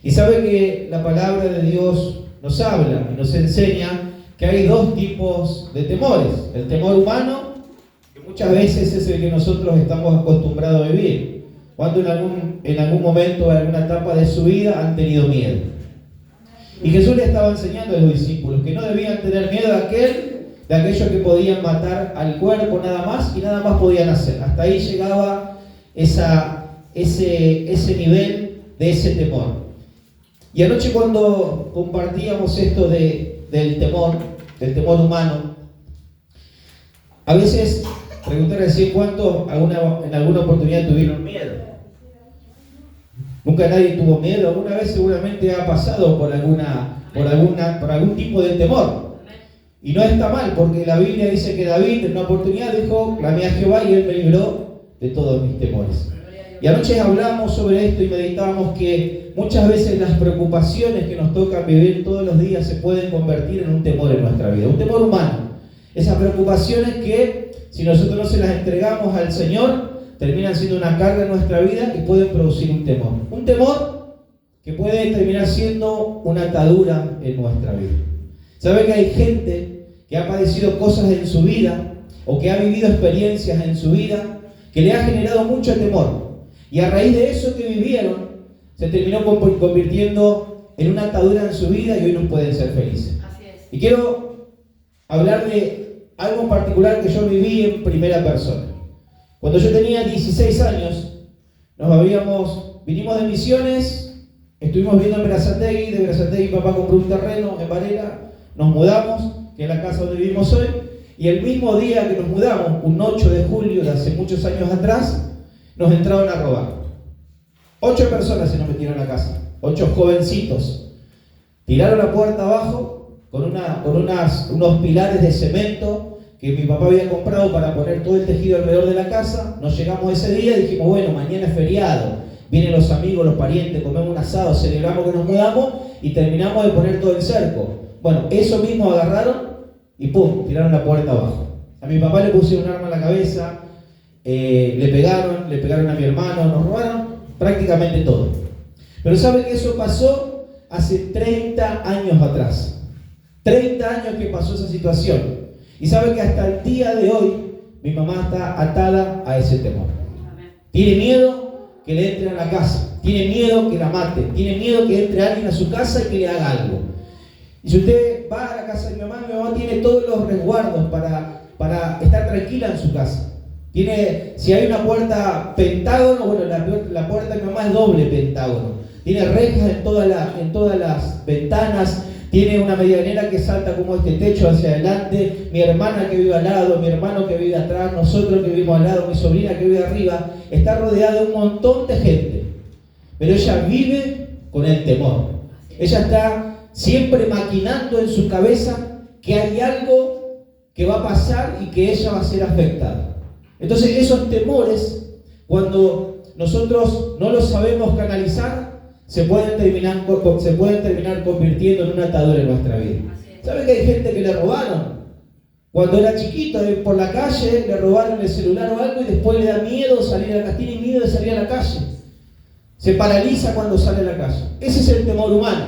Y sabe que la palabra de Dios nos habla y nos enseña que hay dos tipos de temores. El temor humano, que muchas veces es el que nosotros estamos acostumbrados a vivir, cuando en algún momento, en alguna etapa de su vida han tenido miedo. Y Jesús le estaba enseñando a los discípulos que no debían tener miedo de aquellos que podían matar al cuerpo nada más y nada más podían hacer. Hasta ahí llegaba ese nivel de ese temor. Y anoche cuando compartíamos esto del temor humano, a veces pregunté recién cuántos en alguna oportunidad tuvieron miedo. Nunca nadie tuvo miedo. Alguna vez seguramente ha pasado por algún tipo de temor. Y no está mal, porque la Biblia dice que David en una oportunidad dijo: clamé a Jehová y él me libró de todos mis temores. Y anoche hablamos sobre esto y meditábamos que muchas veces las preocupaciones que nos tocan vivir todos los días se pueden convertir en un temor en nuestra vida, un temor humano. Esas preocupaciones que, si nosotros no se las entregamos al Señor, terminan siendo una carga en nuestra vida y pueden producir un temor. Un temor que puede terminar siendo una atadura en nuestra vida. ¿Sabe que hay gente que ha padecido cosas en su vida o que ha vivido experiencias en su vida que le ha generado mucho temor? Y a raíz de eso que vivieron, se terminó convirtiendo en una atadura en su vida y hoy no pueden ser felices. Así es. Y quiero hablar de algo en particular que yo viví en primera persona. Cuando yo tenía 16 años, vinimos de Misiones, estuvimos viviendo en Berazategui, de Berazategui papá compró un terreno en Varela, nos mudamos, que es la casa donde vivimos hoy, y el mismo día que nos mudamos, un 8 de julio de hace muchos años atrás, nos entraron a robar. 8 personas se nos metieron a la casa, 8 jovencitos. Tiraron la puerta abajo con unos pilares de cemento que mi papá había comprado para poner todo el tejido alrededor de la casa. Nos llegamos ese día y dijimos: bueno, mañana es feriado, vienen los amigos, los parientes, comemos un asado, celebramos que nos mudamos y terminamos de poner todo el cerco. Bueno, eso mismo agarraron y ¡pum!, tiraron la puerta abajo. A mi papá le pusieron un arma en la cabeza, le pegaron a mi hermano, nos robaron prácticamente todo. Pero ¿sabe que eso pasó hace 30 años atrás? 30 años que pasó esa situación. Y sabe que hasta el día de hoy mi mamá está atada a ese temor. Tiene miedo que le entren a la casa, tiene miedo que la maten, tiene miedo que entre alguien a su casa y que le haga algo. Y si usted va a la casa de mi mamá tiene todos los resguardos para estar tranquila en su casa. Si hay una puerta pentágono, bueno, la puerta de mi mamá es doble pentágono. Tiene rejas en todas las ventanas. Tiene una medianera que salta como este techo hacia adelante. Mi hermana que vive al lado, mi hermano que vive atrás, nosotros que vivimos al lado, mi sobrina que vive arriba. Está rodeada de un montón de gente. Pero ella vive con el temor. Ella está siempre maquinando en su cabeza que hay algo que va a pasar y que ella va a ser afectada. Entonces esos temores, cuando nosotros no los sabemos canalizar, se pueden terminar convirtiendo en una atadura en nuestra vida. ¿Sabe que hay gente que le robaron? Cuando era chiquito, por la calle, le robaron el celular o algo y después le da miedo salir a la calle, tiene miedo de salir a la calle. Se paraliza cuando sale a la calle. Ese es el temor humano,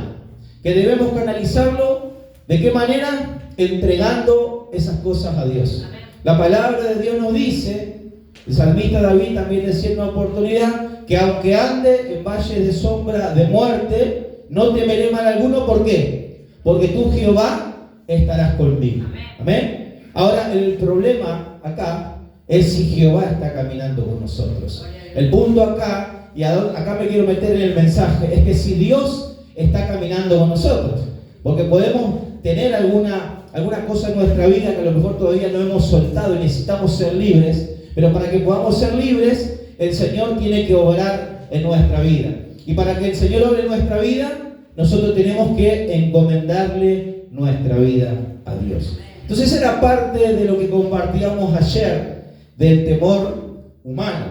que debemos canalizarlo. ¿De qué manera? Entregando esas cosas a Dios. La palabra de Dios nos dice, el salmista David también decía en una oportunidad, que aunque ande en valles de sombra de muerte, no temeré mal alguno. ¿Por qué? Porque tú, Jehová, estarás conmigo. Amén. Ahora, el problema acá es si Jehová está caminando con nosotros. El punto acá, y acá me quiero meter en el mensaje, es que si Dios está caminando con nosotros, porque podemos tener alguna cosa en nuestra vida que a lo mejor todavía no hemos soltado y necesitamos ser libres, pero para que podamos ser libres, el Señor tiene que obrar en nuestra vida. Y para que el Señor obre en nuestra vida, nosotros tenemos que encomendarle nuestra vida a Dios. Entonces esa era parte de lo que compartíamos ayer, del temor humano,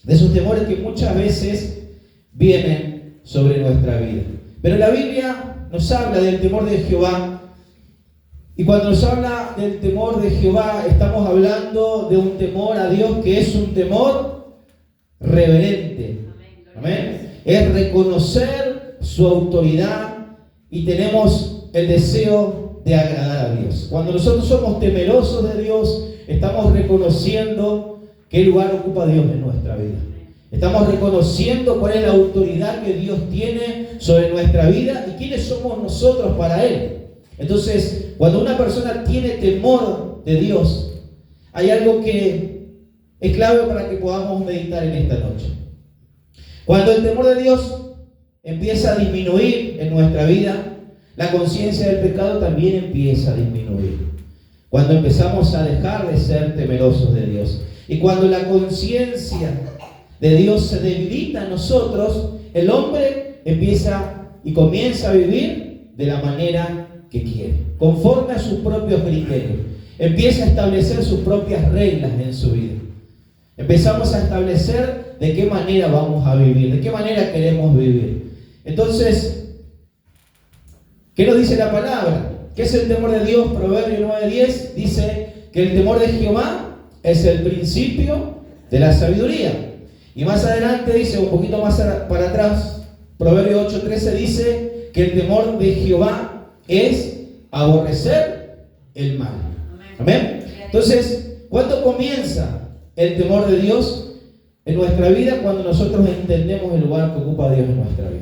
de esos temores que muchas veces vienen sobre nuestra vida. Pero la Biblia nos habla del temor de Jehová. Y cuando nos habla del temor de Jehová, estamos hablando de un temor a Dios que es un temor reverente. Amén. Es reconocer su autoridad y tenemos el deseo de agradar a Dios. Cuando nosotros somos temerosos de Dios, estamos reconociendo qué lugar ocupa Dios en nuestra vida. Estamos reconociendo cuál es la autoridad que Dios tiene sobre nuestra vida y quiénes somos nosotros para Él. Entonces, cuando una persona tiene temor de Dios, hay algo que es clave para que podamos meditar en esta noche. Cuando el temor de Dios empieza a disminuir en nuestra vida, la conciencia del pecado también empieza a disminuir. Cuando empezamos a dejar de ser temerosos de Dios. Y cuando la conciencia de Dios se debilita en nosotros, el hombre empieza y comienza a vivir de la manera que quiere, conforme a sus propios criterios. Empieza a establecer sus propias reglas en su vida. Empezamos a establecer de qué manera vamos a vivir, de qué manera queremos vivir. Entonces, ¿qué nos dice la palabra? ¿Qué es el temor de Dios? Proverbios 9:10 dice que el temor de Jehová es el principio de la sabiduría. Y más adelante dice, un poquito más para atrás, Proverbios 8:13 dice que el temor de Jehová es aborrecer el mal. Amén. Entonces, ¿cuándo comienza el temor de Dios en nuestra vida? Cuando nosotros entendemos el lugar que ocupa Dios en nuestra vida.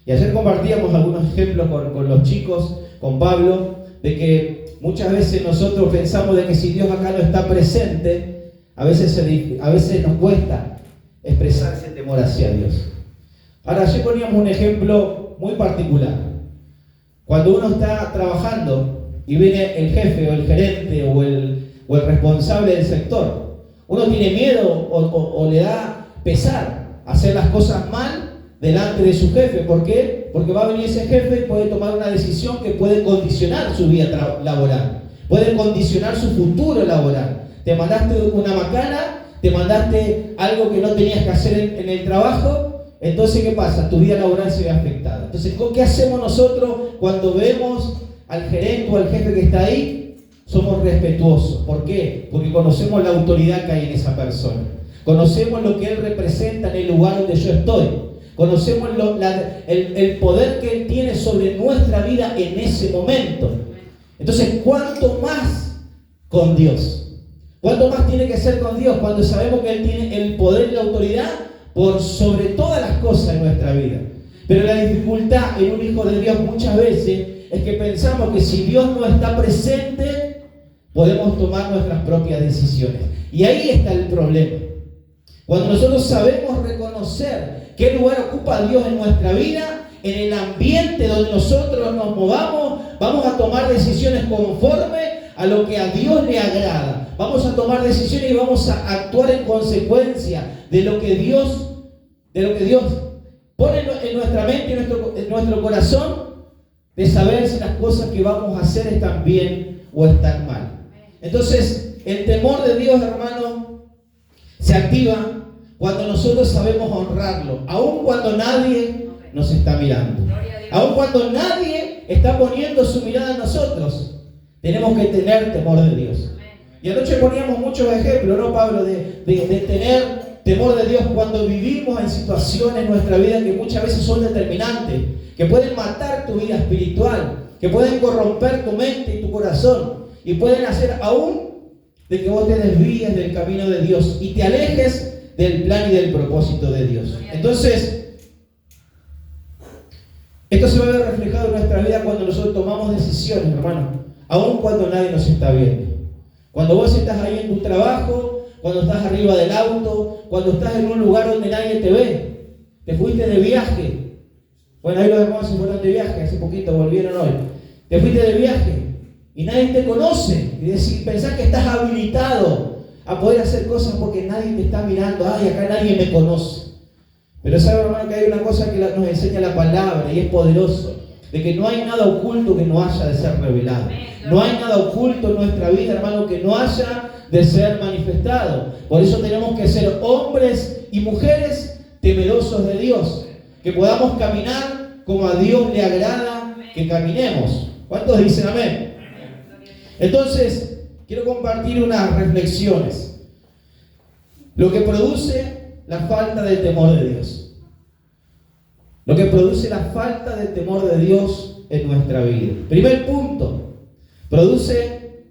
Y ayer compartíamos algunos ejemplos con los chicos, con Pablo, de que muchas veces nosotros pensamos de que si Dios acá no está presente, a veces nos cuesta expresar ese temor hacia Dios. Ahora, ayer poníamos un ejemplo muy particular. Cuando uno está trabajando y viene el jefe o el gerente o el responsable del sector, uno tiene miedo o le da pesar hacer las cosas mal delante de su jefe. ¿Por qué? Porque va a venir ese jefe y puede tomar una decisión que puede condicionar su vida laboral, puede condicionar su futuro laboral. Te mandaste una macana, te mandaste algo que no tenías que hacer en el trabajo, entonces ¿qué pasa? Tu vida laboral se ve afectada. Entonces, ¿qué hacemos nosotros cuando vemos al gerente o al jefe que está ahí? Somos respetuosos. ¿Por qué? Porque conocemos la autoridad que hay en esa persona. Conocemos lo que él representa en el lugar donde yo estoy. Conocemos el poder que Él tiene sobre nuestra vida en ese momento. Entonces, ¿cuánto más con Dios? ¿Cuánto más tiene que ser con Dios cuando sabemos que Él tiene el poder y la autoridad por sobre todas las cosas en nuestra vida? Pero la dificultad en un hijo de Dios muchas veces es que pensamos que si Dios no está presente, podemos tomar nuestras propias decisiones. Y ahí está el problema. Cuando nosotros sabemos reconocer qué lugar ocupa Dios en nuestra vida, en el ambiente donde nosotros nos movamos, vamos a tomar decisiones conforme a lo que a Dios le agrada. Vamos a tomar decisiones y vamos a actuar en consecuencia de lo que Dios pone en nuestra mente y en nuestro corazón, de saber si las cosas que vamos a hacer están bien o están mal. Entonces, el temor de Dios, hermano, se activa cuando nosotros sabemos honrarlo, aun cuando nadie nos está mirando, aun cuando nadie está poniendo su mirada en nosotros, tenemos que tener temor de Dios. Y anoche poníamos muchos ejemplos, ¿no, Pablo? De tener temor de Dios cuando vivimos en situaciones en nuestra vida que muchas veces son determinantes, que pueden matar tu vida espiritual, que pueden corromper tu mente y tu corazón, y pueden hacer aún de que vos te desvíes del camino de Dios y te alejes del plan y del propósito de Dios. Entonces, esto se va a ver reflejado en nuestra vida cuando nosotros tomamos decisiones, hermano, aun cuando nadie nos está viendo. Cuando vos estás ahí en tu trabajo, cuando estás arriba del auto, cuando estás en un lugar donde nadie te ve, te fuiste de viaje. Bueno, ahí los hermanos se fueron de viaje, hace poquito volvieron hoy. Te fuiste de viaje y nadie te conoce y pensás que estás habilitado a poder hacer cosas porque nadie te está mirando. Ay, acá nadie me conoce. Pero sabe, hermano, que hay una cosa que nos enseña la palabra y es poderoso, de que no hay nada oculto que no haya de ser revelado. No hay nada oculto en nuestra vida, hermano, que no haya de ser manifestado. Por eso tenemos que ser hombres y mujeres temerosos de Dios, que podamos caminar como a Dios le agrada que caminemos. ¿Cuántos dicen amén? Entonces, quiero compartir unas reflexiones. Lo que produce la falta de temor de Dios. lo que produce la falta de temor de Dios en nuestra vida. Primer punto, produce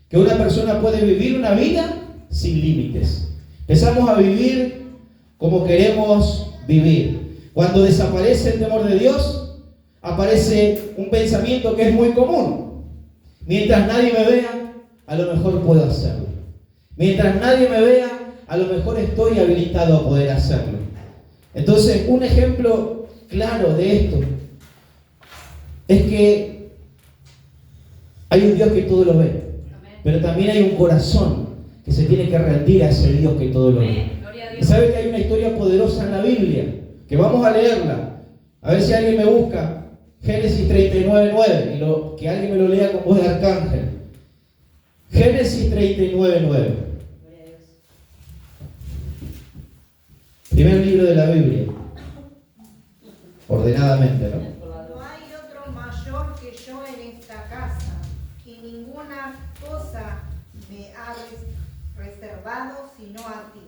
que una persona puede vivir una vida sin límites. Empezamos a vivir como queremos vivir. Cuando desaparece el temor de Dios, aparece un pensamiento que es muy común. Mientras nadie me vea, a lo mejor puedo hacerlo. Mientras nadie me vea, a lo mejor estoy habilitado a poder hacerlo. Entonces, un ejemplo claro de esto es que hay un Dios que todo lo ve, pero también hay un corazón que se tiene que rendir a ese Dios que todo lo ve. Y sabe que hay una historia poderosa en la Biblia, que vamos a leerla, a ver si alguien me busca, Génesis 39:9, y que alguien me lo lea con voz de arcángel. Génesis 39:9. Primer libro de la Biblia, ordenadamente, ¿no? No hay otro mayor que yo en esta casa, y ninguna cosa me ha reservado sino a ti,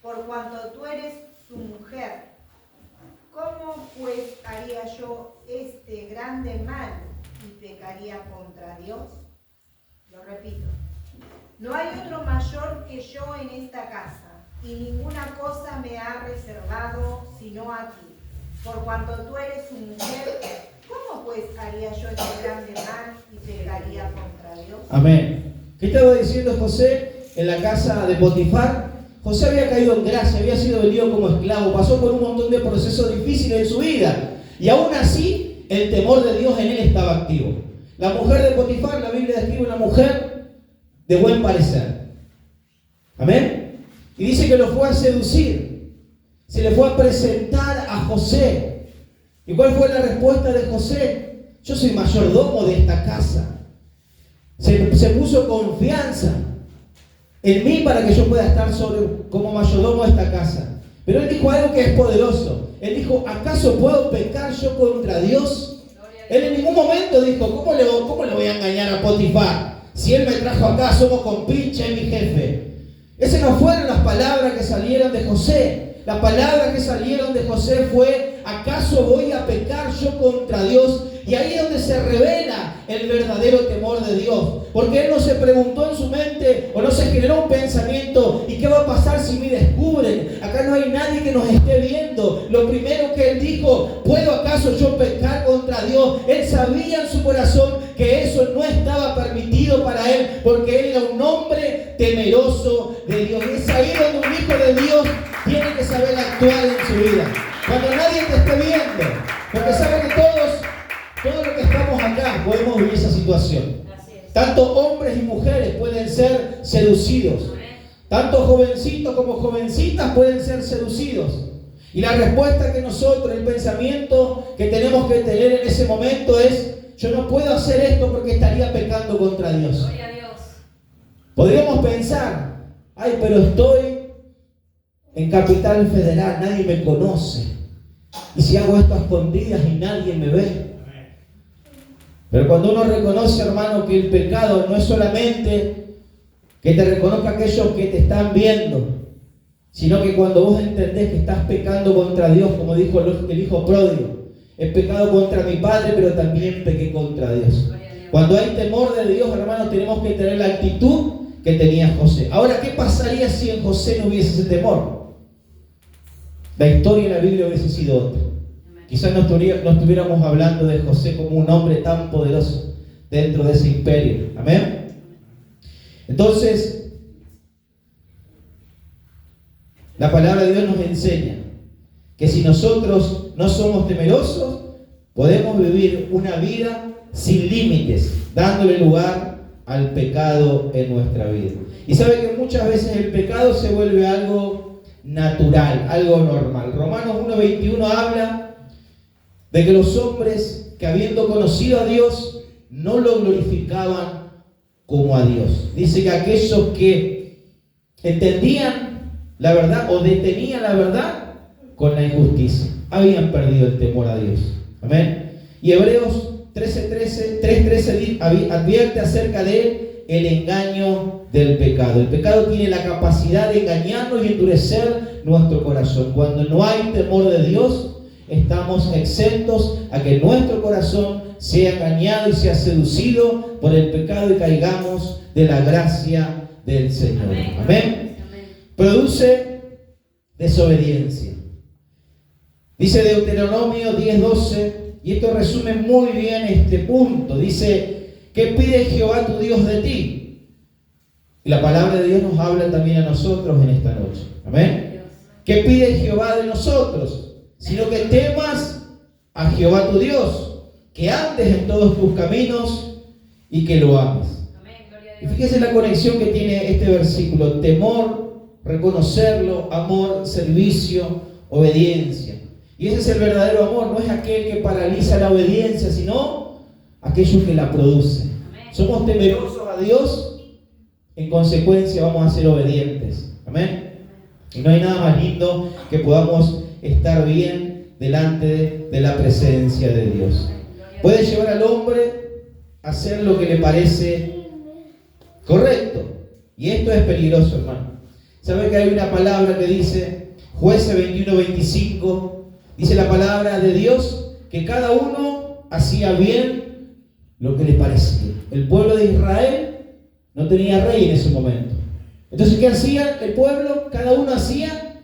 por cuanto tú eres su mujer. ¿Cómo pues haría yo este grande mal y pecaría contra Dios? Lo repito. No hay otro mayor que yo en esta casa, y ninguna cosa me ha reservado sino a ti, por cuanto tú eres su mujer. ¿Cómo pues haría yo este grande mal y pecaría contra Dios? Amén. ¿Qué estaba diciendo José en la casa de Potifar? José había caído en gracia, había sido vendido como esclavo, pasó por un montón de procesos difíciles en su vida, y aún así el temor de Dios en él estaba activo. La mujer de Potifar, la Biblia describe una mujer de buen parecer. Amén. Y dice que lo fue a seducir, se le fue a presentar a José. ¿Y cuál fue la respuesta de José? Yo soy mayordomo de esta casa. Se puso confianza en mí para que yo pueda estar como mayordomo de esta casa. Pero él dijo algo que es poderoso. Él dijo, ¿acaso puedo pecar yo contra Dios? Él en ningún momento dijo, ¿cómo le voy a engañar a Potifar? Si él me trajo acá, somos compinches, mi jefe. Esas no fueron las palabras que salieron de José. Las palabras que salieron de José fue, ¿acaso voy a pecar yo contra Dios? Y ahí es donde se revela el verdadero temor de Dios. Porque él no se preguntó en su mente o no se generó un pensamiento, ¿y qué va a pasar si me descubren? Acá no hay nadie que nos esté viendo. Lo primero que él dijo, ¿puedo acaso yo pecar contra Dios? Él sabía en su corazón que eso no estaba permitido para él, porque él era un hombre temeroso de Dios. Y es ahí donde un hijo de Dios tiene que saber actuar en su vida. Cuando nadie te esté viendo, porque sabe que todos los que estamos acá podemos vivir esa situación. Tanto hombres y mujeres pueden ser seducidos. Tanto jovencitos como jovencitas pueden ser seducidos. Y la respuesta que nosotros, el pensamiento que tenemos que tener en ese momento es, yo no puedo hacer esto porque estaría pecando contra Dios. Podríamos pensar, ay, pero estoy en Capital Federal, nadie me conoce. Y si hago esto a escondidas y nadie me ve. Pero cuando uno reconoce, hermano, que el pecado no es solamente que te reconozca aquellos que te están viendo, sino que cuando vos entendés que estás pecando contra Dios, como dijo el hijo pródigo, he pecado contra mi padre, pero también pequé contra Dios. Cuando hay temor de Dios, hermano, tenemos que tener la actitud que tenía José. Ahora, ¿qué pasaría si en José no hubiese ese temor? La historia de la Biblia hubiese sido otra. Quizás no estuviéramos hablando de José como un hombre tan poderoso dentro de ese imperio. Amén. Entonces, la palabra de Dios nos enseña que si nosotros no somos temerosos, podemos vivir una vida sin límites, dándole lugar al pecado en nuestra vida. Y sabe que muchas veces el pecado se vuelve algo natural, algo normal. Romanos 1:21 habla de que los hombres que habiendo conocido a Dios no lo glorificaban como a Dios. Dice que aquellos que entendían la verdad o detenían la verdad con la injusticia habían perdido el temor a Dios. Amén. Y Hebreos 3:13 advierte acerca de el engaño del pecado. El pecado tiene la capacidad de engañarnos y endurecer nuestro corazón. Cuando no hay temor de Dios, estamos exentos a que nuestro corazón sea engañado y sea seducido por el pecado y caigamos de la gracia del Señor. Amén. Produce desobediencia. Dice Deuteronomio 10:12, y esto resume muy bien este punto. Dice: ¿qué pide Jehová tu Dios de ti? Y la palabra de Dios nos habla también a nosotros en esta noche. Amén. ¿Qué pide Jehová de nosotros? Sino que temas a Jehová tu Dios, que andes en todos tus caminos y que lo ames. Y fíjese la conexión que tiene este versículo: temor, reconocerlo, amor, servicio, obediencia. Y ese es el verdadero amor, no es aquel que paraliza la obediencia, sino aquello que la produce. Somos temerosos a Dios, en consecuencia vamos a ser obedientes. Amén. Y no hay nada más lindo que podamos estar bien delante de la presencia de Dios. Puede llevar al hombre a hacer lo que le parece correcto. Y esto es peligroso, hermano. ¿Sabe que hay una palabra que dice, Jueces 21:25, dice la palabra de Dios, que cada uno hacía bien lo que le parecía? El pueblo de Israel no tenía rey en ese momento. Entonces, ¿qué hacía el pueblo? Cada uno hacía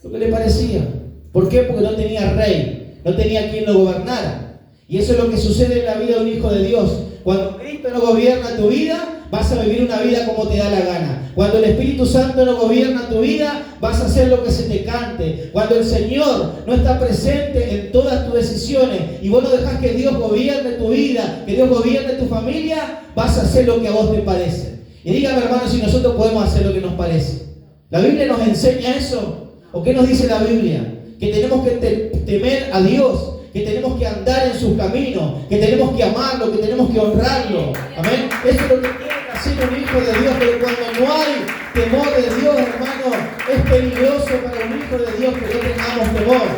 lo que le parecía. ¿Por qué? Porque no tenía rey, no tenía quien lo gobernara. Y eso es lo que sucede en la vida de un hijo de Dios. Cuando Cristo no gobierna tu vida, vas a vivir una vida como te da la gana. Cuando el Espíritu Santo no gobierna tu vida, vas a hacer lo que se te cante. Cuando el Señor no está presente en todas tus decisiones y vos no dejás que Dios gobierne tu vida, que Dios gobierne tu familia, vas a hacer lo que a vos te parece. Y dígame, hermano, si nosotros podemos hacer lo que nos parece. ¿La Biblia nos enseña eso? ¿O qué nos dice la Biblia? Que tenemos que temer a Dios, que tenemos que andar en sus caminos, que tenemos que amarlo, que tenemos que honrarlo. Amén. Eso es lo que tiene que hacer un hijo de Dios, pero cuando no hay temor de Dios, hermano, es peligroso para un hijo de Dios que no tengamos temor.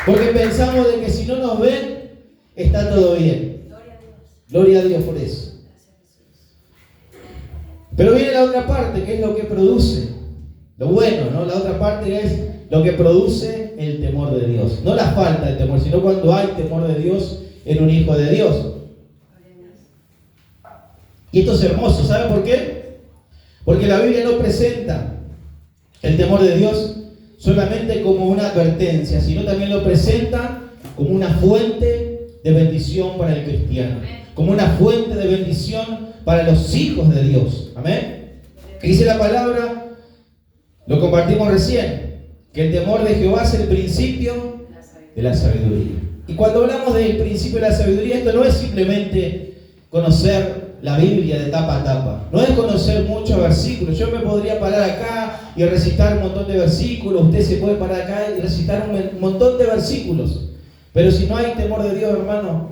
Porque pensamos de que si no nos ven, está todo bien. Gloria a Dios por eso. Pero viene la otra parte, que es lo que produce. Lo bueno, ¿no? La otra parte es lo que produce el temor de Dios. No la falta de temor, sino cuando hay temor de Dios en un hijo de Dios. Y esto es hermoso, ¿sabe por qué? Porque la Biblia no presenta el temor de Dios solamente como una advertencia, sino también lo presenta como una fuente de bendición para el cristiano, como una fuente de bendición para los hijos de Dios. Amén. ¿Qué dice la palabra? Lo compartimos recién, que el temor de Jehová es el principio de la sabiduría. Y cuando hablamos del principio de la sabiduría, esto no es simplemente conocer la Biblia de tapa a tapa, no es conocer muchos versículos. Yo me podría parar acá y recitar un montón de versículos, usted se puede parar acá y recitar un montón de versículos, pero si no hay temor de Dios, hermano,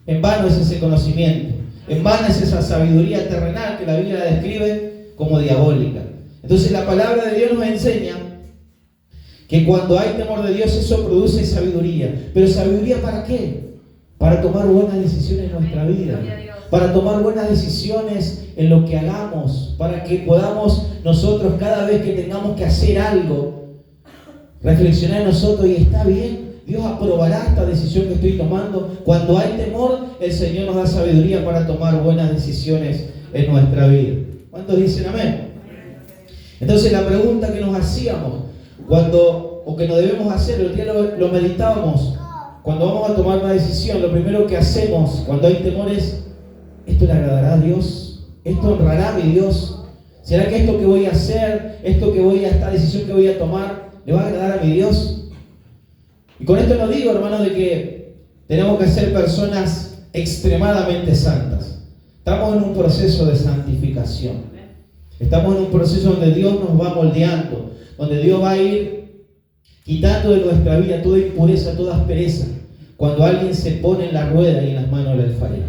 en vano es ese conocimiento, en vano es esa sabiduría terrenal que la Biblia la describe como diabólica. Entonces la palabra de Dios nos enseña que cuando hay temor de Dios, eso produce sabiduría. ¿Pero sabiduría para qué? Para tomar buenas decisiones en nuestra vida, para tomar buenas decisiones en lo que hagamos, para que podamos nosotros, cada vez que tengamos que hacer algo, reflexionar en nosotros y está bien, Dios aprobará esta decisión que estoy tomando. Cuando hay temor, el Señor nos da sabiduría para tomar buenas decisiones en nuestra vida. ¿Cuántos dicen amén? Entonces la pregunta que nos hacíamos o que nos debemos hacer, el día lo meditábamos, cuando vamos a tomar una decisión, lo primero que hacemos cuando hay temor es: ¿esto le agradará a Dios? ¿Esto honrará a mi Dios? ¿Será que esto que voy a hacer, esta decisión que voy a tomar, le va a agradar a mi Dios? Y con esto no digo, hermanos, de que tenemos que ser personas extremadamente santas. Estamos en un proceso de santificación. Estamos en un proceso donde Dios nos va moldeando, donde Dios va a ir quitando de nuestra vida toda impureza, toda aspereza. Cuando alguien se pone en la rueda y en las manos del alfarero.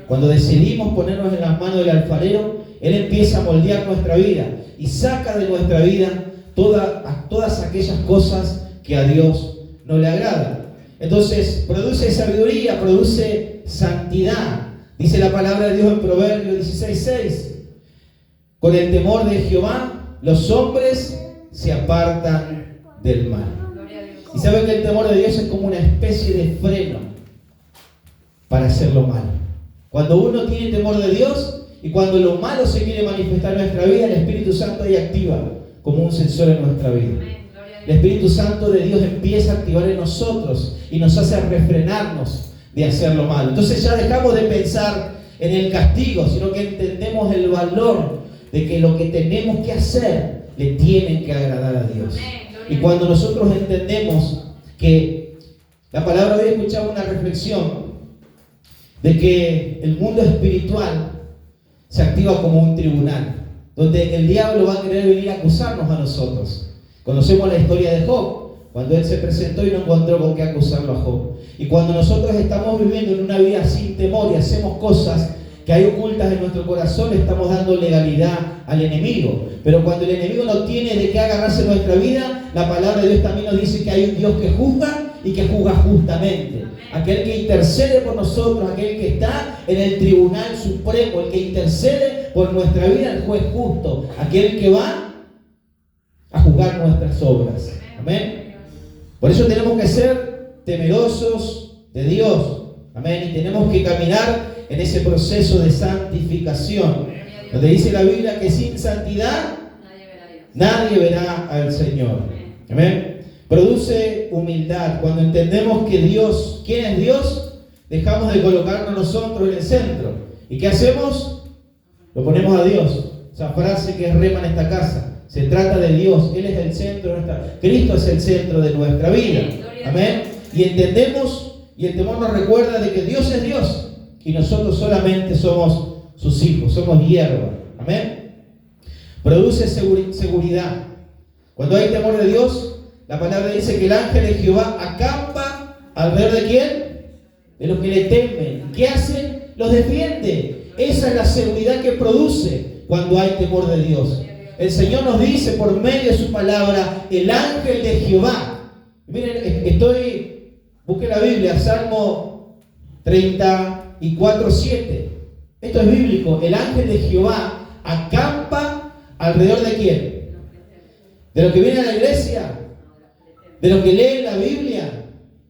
Cuando decidimos ponernos en las manos del alfarero, Él empieza a moldear nuestra vida y saca de nuestra vida todas aquellas cosas que a Dios no le agradan. Entonces, produce sabiduría, produce santidad. Dice la palabra de Dios en Proverbios 16:6. Con el temor de Jehová, los hombres se apartan del mal. Y saben que el temor de Dios es como una especie de freno para hacer lo malo. Cuando uno tiene temor de Dios y cuando lo malo se quiere manifestar en nuestra vida, el Espíritu Santo ahí activa como un sensor en nuestra vida. El Espíritu Santo de Dios empieza a activar en nosotros y nos hace refrenarnos de hacer lo malo. Entonces ya dejamos de pensar en el castigo, sino que entendemos el valor de que lo que tenemos que hacer le tiene que agradar a Dios. Y cuando nosotros entendemos que la palabra de hoy, escuchaba una reflexión de que el mundo espiritual se activa como un tribunal, donde el diablo va a querer venir a acusarnos a nosotros. Conocemos la historia de Job, cuando él se presentó y no encontró con qué acusarlo a Job. Y cuando nosotros estamos viviendo en una vida sin temor y hacemos cosas que hay ocultas en nuestro corazón, estamos dando legalidad al enemigo. Pero cuando el enemigo no tiene de qué agarrarse en nuestra vida, la palabra de Dios también nos dice que hay un Dios que juzga y que juzga justamente. Aquel que intercede por nosotros, aquel que está en el tribunal supremo, el que intercede por nuestra vida, el juez justo, aquel que va a juzgar nuestras obras. Amén. Por eso tenemos que ser temerosos de Dios. Amén. Y tenemos que caminar en ese proceso de santificación, donde dice la Biblia que sin santidad nadie verá al Señor. Amén. Produce humildad. Cuando entendemos que Dios, ¿quién es Dios? Dejamos de colocarnos nosotros en el centro. ¿Y qué hacemos? Lo ponemos a Dios. Esa frase que es rema en esta casa. Se trata de Dios. Él es el centro de nuestra... Cristo es el centro de nuestra vida. Amén. Y entendemos, y el temor nos recuerda de que Dios es Dios. Y nosotros solamente somos sus hijos, somos hierba. Amén. Produce seguridad. Cuando hay temor de Dios, la palabra dice que el ángel de Jehová acampa alrededor de quién? De los que le temen. ¿Qué hacen? Los defiende. Esa es la seguridad que produce cuando hay temor de Dios. El Señor nos dice por medio de su palabra, el ángel de Jehová. Miren, busque la Biblia, Salmo 34:7. Esto es bíblico. El ángel de Jehová acampa alrededor de quién? De los que vienen a la iglesia, de los que leen la Biblia,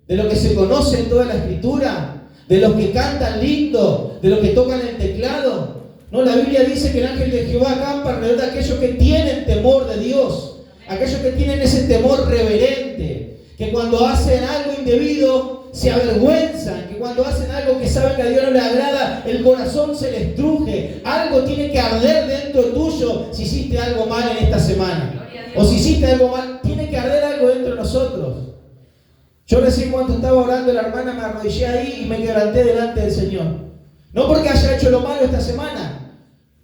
de los que se conocen toda la escritura, de los que cantan lindo, de los que tocan el teclado. No, la Biblia dice que el ángel de Jehová acampa alrededor de aquellos que tienen temor de Dios, aquellos que tienen ese temor reverente, que cuando hacen algo indebido se avergüenzan, que cuando hacen algo que saben que a Dios no le agrada, el corazón se les truje. Algo tiene que arder dentro tuyo si hiciste algo mal en esta semana. O si hiciste algo mal, tiene que arder algo dentro de nosotros. Yo recién cuando estaba orando, la hermana me arrodillé ahí y me quebranté delante del Señor. No porque haya hecho lo malo esta semana,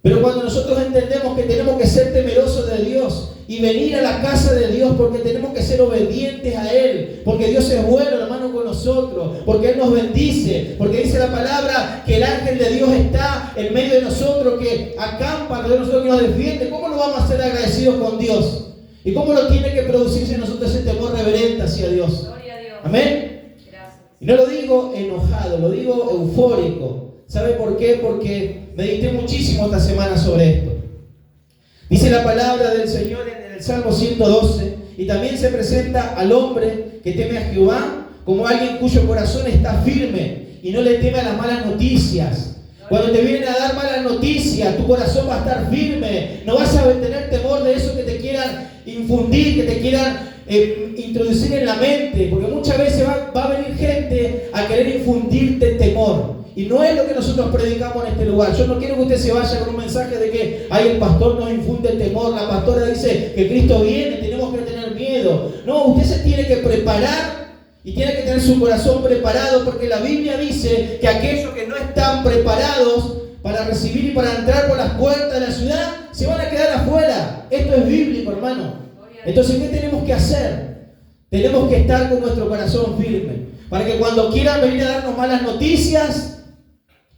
pero cuando nosotros entendemos que tenemos que ser temerosos de Dios y venir a la casa de Dios porque tenemos que ser obedientes a Él, porque Dios es bueno, hermano, con nosotros, porque Él nos bendice, porque dice la palabra que el ángel de Dios está en medio de nosotros, que acampa alrededor de nosotros, que nos defiende. ¿Cómo no vamos a ser agradecidos con Dios? ¿Y cómo no tiene que producirse en nosotros ese temor reverente hacia Dios? Amén. Y no lo digo enojado, lo digo eufórico. ¿Sabe por qué? Porque medité muchísimo esta semana sobre esto. Dice la palabra del Señor en el Salmo 112, y también se presenta al hombre que teme a Jehová como alguien cuyo corazón está firme y no le teme a las malas noticias. Cuando te vienen a dar malas noticias, tu corazón va a estar firme. No vas a tener temor de eso que te quieran infundir, que te quieran introducir en la mente, porque muchas veces va a venir gente a querer infundirte temor. Y no es lo que nosotros predicamos en este lugar. Yo no quiero que usted se vaya con un mensaje de que el pastor nos infunde el temor, la pastora dice que Cristo viene, tenemos que tener miedo. No, usted se tiene que preparar y tiene que tener su corazón preparado, porque la Biblia dice que aquellos que no están preparados para recibir y para entrar por las puertas de la ciudad se van a quedar afuera. Esto es bíblico, hermano. Entonces, ¿qué tenemos que hacer? Tenemos que estar con nuestro corazón firme, para que cuando quieran venir a darnos malas noticias,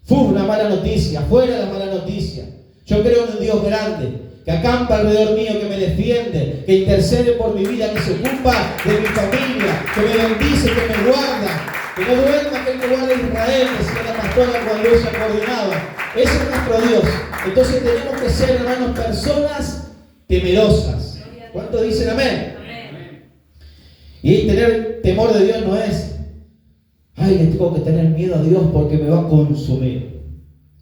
una mala noticia, fuera la mala noticia. Yo creo en un Dios grande, que acampa alrededor mío, que me defiende, que intercede por mi vida, que se ocupa de mi familia, que me bendice, que me guarda, que no duerma aquel que guarda a Israel, decía la pastora cuando ella coordinaba. Ese es nuestro Dios. Entonces tenemos que ser, hermanos, personas temerosas. ¿Cuántos dicen amén? Y tener temor de Dios no es, ay, le tengo que tener miedo a Dios porque me va a consumir.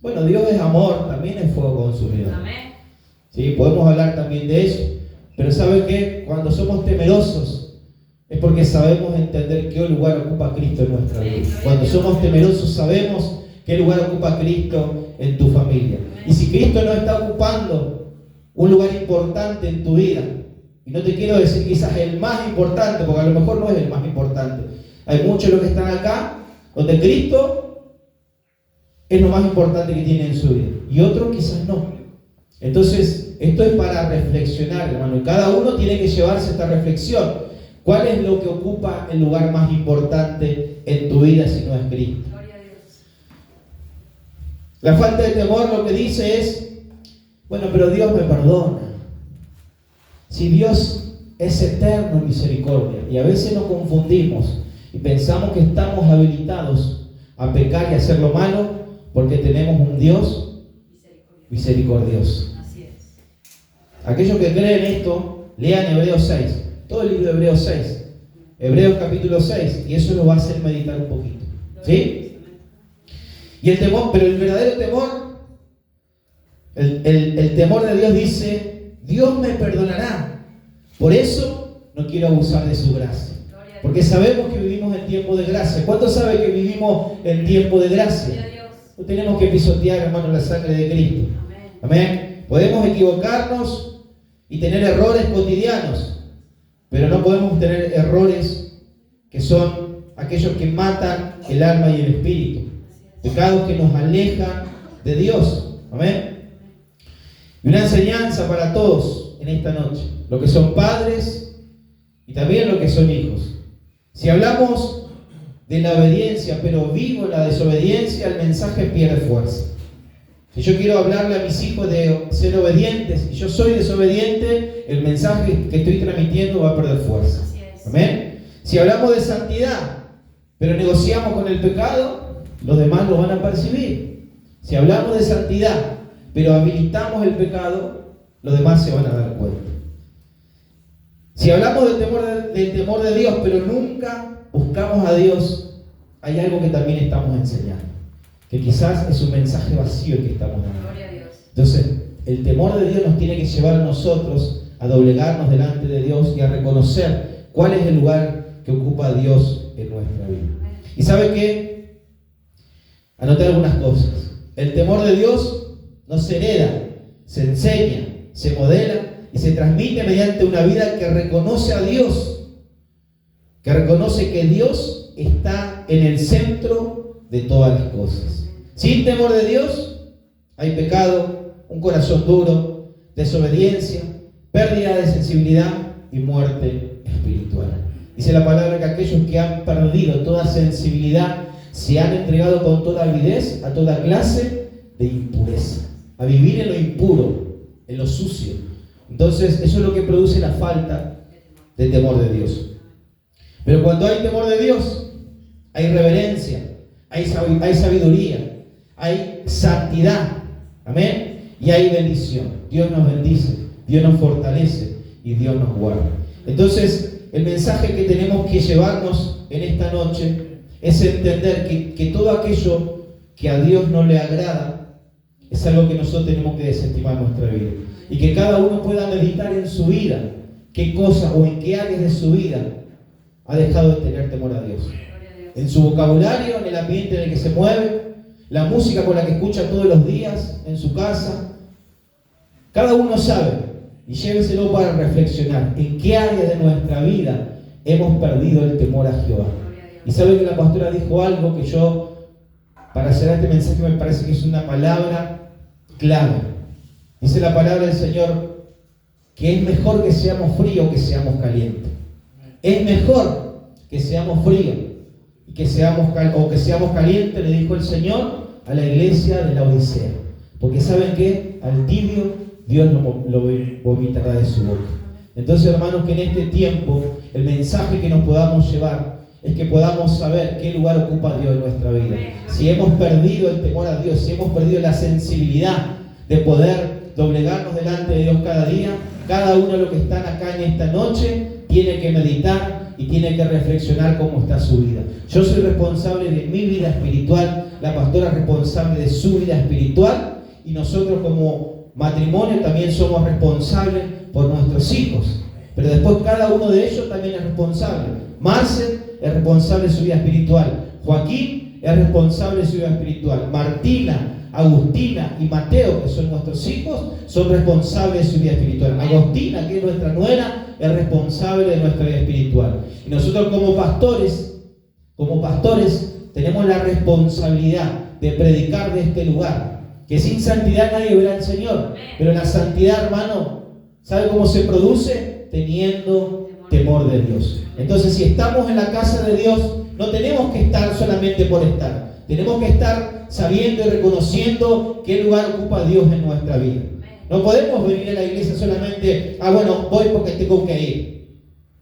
Bueno, Dios es amor, también es fuego consumidor. Amén. Sí, podemos hablar también de eso. Pero ¿sabe qué? Cuando somos temerosos es porque sabemos entender qué lugar ocupa Cristo en nuestra vida. Cuando somos temerosos sabemos qué lugar ocupa Cristo en tu familia. Y si Cristo no está ocupando un lugar importante en tu vida, y no te quiero decir quizás el más importante, porque a lo mejor no es el más importante. Hay muchos de los que están acá, donde Cristo es lo más importante que tienen en su vida. Y otros quizás no. Entonces, esto es para reflexionar, hermano. Y cada uno tiene que llevarse esta reflexión. ¿Cuál es lo que ocupa el lugar más importante en tu vida si no es Cristo? Gloria a Dios. La falta de temor lo que dice es, bueno, pero Dios me perdona. Si Dios es eterno en misericordia, y a veces nos confundimos y pensamos que estamos habilitados a pecar y a hacer lo malo porque tenemos un Dios misericordioso. Así es. Aquellos que creen esto, lean Hebreos 6, todo el libro de Hebreos 6, Hebreos capítulo 6, y eso nos va a hacer meditar un poquito. ¿Sí? Y el temor, pero el verdadero temor, el temor de Dios dice, Dios me perdonará. Por eso no quiero abusar de su gracia. Porque sabemos que vivimos en tiempo de gracia. ¿Cuántos saben que vivimos en tiempo de gracia? No tenemos que pisotear, hermano, la sangre de Cristo. Amén. Podemos equivocarnos y tener errores cotidianos, pero no podemos tener errores que son aquellos que matan el alma y el espíritu. Pecados que nos alejan de Dios. Amén. Y una enseñanza para todos en esta noche, los que son padres y también los que son hijos. Si hablamos de la obediencia, pero vivo la desobediencia, el mensaje pierde fuerza. Si yo quiero hablarle a mis hijos de ser obedientes y yo soy desobediente, el mensaje que estoy transmitiendo va a perder fuerza. Amén. Si hablamos de santidad, pero negociamos con el pecado, los demás lo van a percibir. Si hablamos de santidad, pero habilitamos el pecado, los demás se van a dar cuenta. Si hablamos del temor de Dios, pero nunca buscamos a Dios, hay algo que también estamos enseñando, que quizás es un mensaje vacío el que estamos dando. Gloria a Dios. Entonces, el temor de Dios nos tiene que llevar a nosotros a doblegarnos delante de Dios y a reconocer cuál es el lugar que ocupa Dios en nuestra vida. ¿Y sabe qué? Anoté algunas cosas. El temor de Dios no se hereda, se enseña, se modela y se transmite mediante una vida que reconoce a Dios, que reconoce que Dios está en el centro de todas las cosas. Sin temor de Dios hay pecado, un corazón duro, desobediencia, pérdida de sensibilidad y muerte espiritual. Dice la palabra que aquellos que han perdido toda sensibilidad se han entregado con toda avidez a toda clase de impureza, a vivir en lo impuro, en lo sucio. Entonces, eso es lo que produce la falta de temor de Dios. Pero cuando hay temor de Dios, hay reverencia, hay sabiduría, hay santidad, amén, y hay bendición. Dios nos bendice, Dios nos fortalece y Dios nos guarda. Entonces, el mensaje que tenemos que llevarnos en esta noche es entender que todo aquello que a Dios no le agrada es algo que nosotros tenemos que desestimar en nuestra vida. Y que cada uno pueda meditar en su vida, qué cosa o en qué áreas de su vida ha dejado de tener temor a Dios. En su vocabulario, en el ambiente en el que se mueve, la música con la que escucha todos los días, en su casa. Cada uno sabe, y lléveselo para reflexionar, en qué área de nuestra vida hemos perdido el temor a Jehová. Y sabe que la pastora dijo algo que yo, para hacer este mensaje, me parece que es una palabra clave. Dice la palabra del Señor que es mejor que seamos fríos que seamos calientes. Es mejor que seamos fríos y que seamos calientes, le dijo el Señor a la iglesia de la Odisea. Porque ¿saben qué? Al tibio Dios lo vomitará de su boca. Entonces, hermanos, que en este tiempo el mensaje que nos podamos llevar es que podamos saber qué lugar ocupa Dios en nuestra vida. Si hemos perdido el temor a Dios, si hemos perdido la sensibilidad de poder doblegarnos delante de Dios cada día, cada uno de los que están acá en esta noche tiene que meditar y tiene que reflexionar cómo está su vida. Yo soy responsable de mi vida espiritual, la pastora es responsable de su vida espiritual, y nosotros como matrimonio también somos responsables por nuestros hijos. Pero después cada uno de ellos también es responsable. Marcel es responsable de su vida espiritual. Joaquín es responsable de su vida espiritual. Martina, Agustina y Mateo, que son nuestros hijos, son responsables de su vida espiritual. Agustina, que es nuestra nuera, es responsable de nuestra vida espiritual. Y nosotros como pastores, tenemos la responsabilidad de predicar de este lugar. Que sin santidad nadie verá al Señor. Pero la santidad, hermano, ¿sabe cómo se produce? Teniendo temor de Dios. Entonces, si estamos en la casa de Dios, no tenemos que estar solamente por estar. Tenemos que estar sabiendo y reconociendo qué lugar ocupa Dios en nuestra vida. No podemos venir a la iglesia solamente, bueno, voy porque tengo que ir.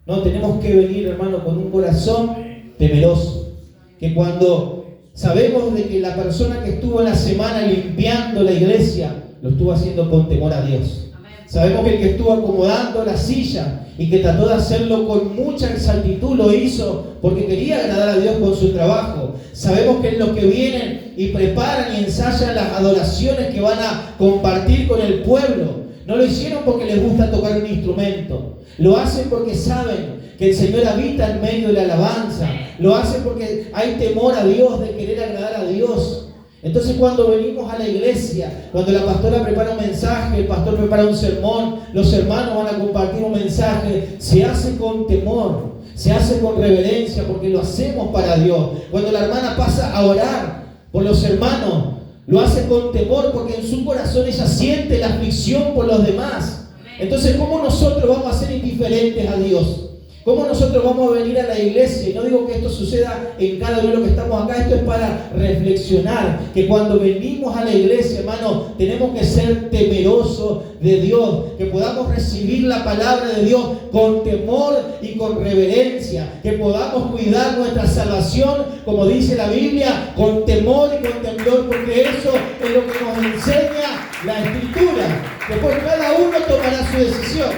No, tenemos que venir, hermano, con un corazón temeroso. Que cuando sabemos de que la persona que estuvo en la semana limpiando la iglesia, lo estuvo haciendo con temor a Dios. Sabemos que el que estuvo acomodando la silla y que trató de hacerlo con mucha exactitud lo hizo porque quería agradar a Dios con su trabajo. Sabemos que los que vienen y preparan y ensayan las adoraciones que van a compartir con el pueblo, no lo hicieron porque les gusta tocar un instrumento. Lo hacen porque saben que el Señor habita en medio de la alabanza. Lo hacen porque hay temor a Dios, de querer agradar a Dios. Entonces cuando venimos a la iglesia, cuando la pastora prepara un mensaje, el pastor prepara un sermón, los hermanos van a compartir un mensaje, se hace con temor, se hace con reverencia, porque lo hacemos para Dios. Cuando la hermana pasa a orar por los hermanos, lo hace con temor, porque en su corazón ella siente la aflicción por los demás. Entonces, ¿cómo nosotros vamos a ser indiferentes a Dios? ¿Cómo nosotros vamos a venir a la iglesia? Y no digo que esto suceda en cada uno de los que estamos acá, esto es para reflexionar, que cuando venimos a la iglesia, hermano, tenemos que ser temerosos de Dios, que podamos recibir la palabra de Dios con temor y con reverencia, que podamos cuidar nuestra salvación, como dice la Biblia, con temor y con temblor, porque eso es lo que nos enseña la Escritura. Después cada uno tomará su decisión.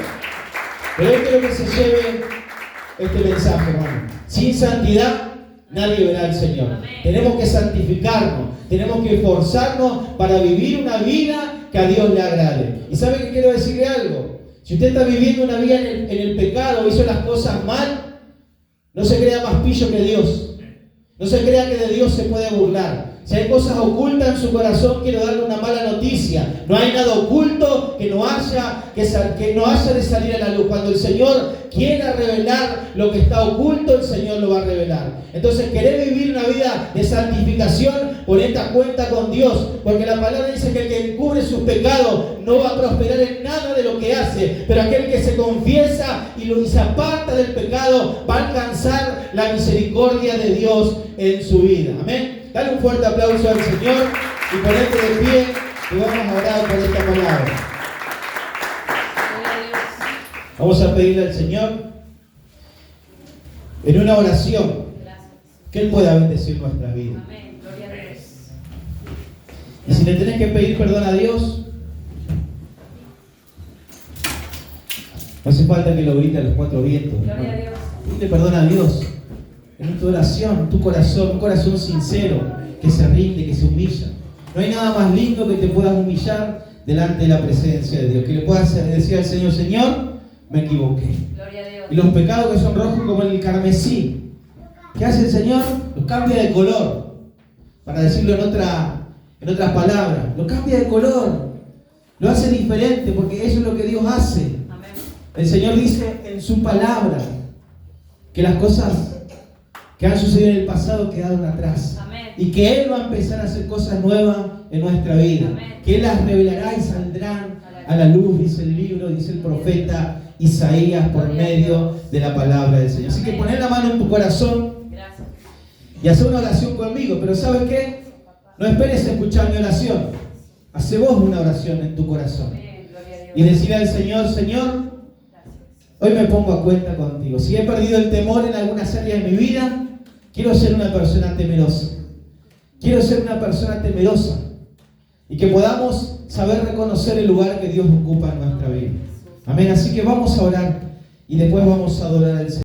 Pero yo quiero que se lleve este mensaje, hermano. Sin santidad nadie verá al Señor. Tenemos que santificarnos, tenemos que esforzarnos para vivir una vida que a Dios le agrade. ¿Y sabe que quiero decirle algo? Si usted está viviendo una vida en el pecado, hizo las cosas mal, no se crea más pillo que Dios. No se crea que de Dios se puede burlar. Si hay cosas ocultas en su corazón, quiero darle una mala noticia. No hay nada oculto que no haya de salir a la luz. Cuando el Señor quiera revelar lo que está oculto, el Señor lo va a revelar. Entonces, querer vivir una vida de santificación, ponete a cuenta con Dios. Porque la palabra dice que el que encubre sus pecados no va a prosperar en nada de lo que hace. Pero aquel que se confiesa y se aparta del pecado, va a alcanzar la misericordia de Dios en su vida. Amén. Dale un fuerte aplauso al Señor y ponete de pie y vamos a orar por esta palabra. Vamos a pedirle al Señor en una oración que Él pueda bendecir nuestra vida. Y si le tenés que pedir perdón a Dios, no hace falta que lo grite a los cuatro vientos. Pide perdón a Dios. En tu oración, tu corazón, un corazón sincero, que se rinde, que se humilla. No hay nada más lindo que te puedas humillar delante de la presencia de Dios. Que le puedas decir al Señor, Señor, me equivoqué. Gloria a Dios. Y los pecados que son rojos como el carmesí, ¿qué hace el Señor? Los cambia de color. Para decirlo en otras palabras, lo cambia de color. Lo hace diferente porque eso es lo que Dios hace. Amén. El Señor dice en su palabra que las cosas que han sucedido en el pasado quedaron atrás. Amén. Y que Él va a empezar a hacer cosas nuevas en nuestra vida. Amén. Que Él las revelará y saldrán a la luz, dice el libro, dice el profeta Isaías, por medio de la palabra del Señor. Así que poner la mano en tu corazón y hacer una oración conmigo. Pero ¿sabes qué? No esperes a escuchar mi oración. Hace vos una oración en tu corazón. Y decirle al Señor, Señor, hoy me pongo a cuenta contigo. Si he perdido el temor en algunas áreas de mi vida, quiero ser una persona temerosa. Quiero ser una persona temerosa. Y que podamos saber reconocer el lugar que Dios ocupa en nuestra vida. Amén. Así que vamos a orar y después vamos a adorar al Señor.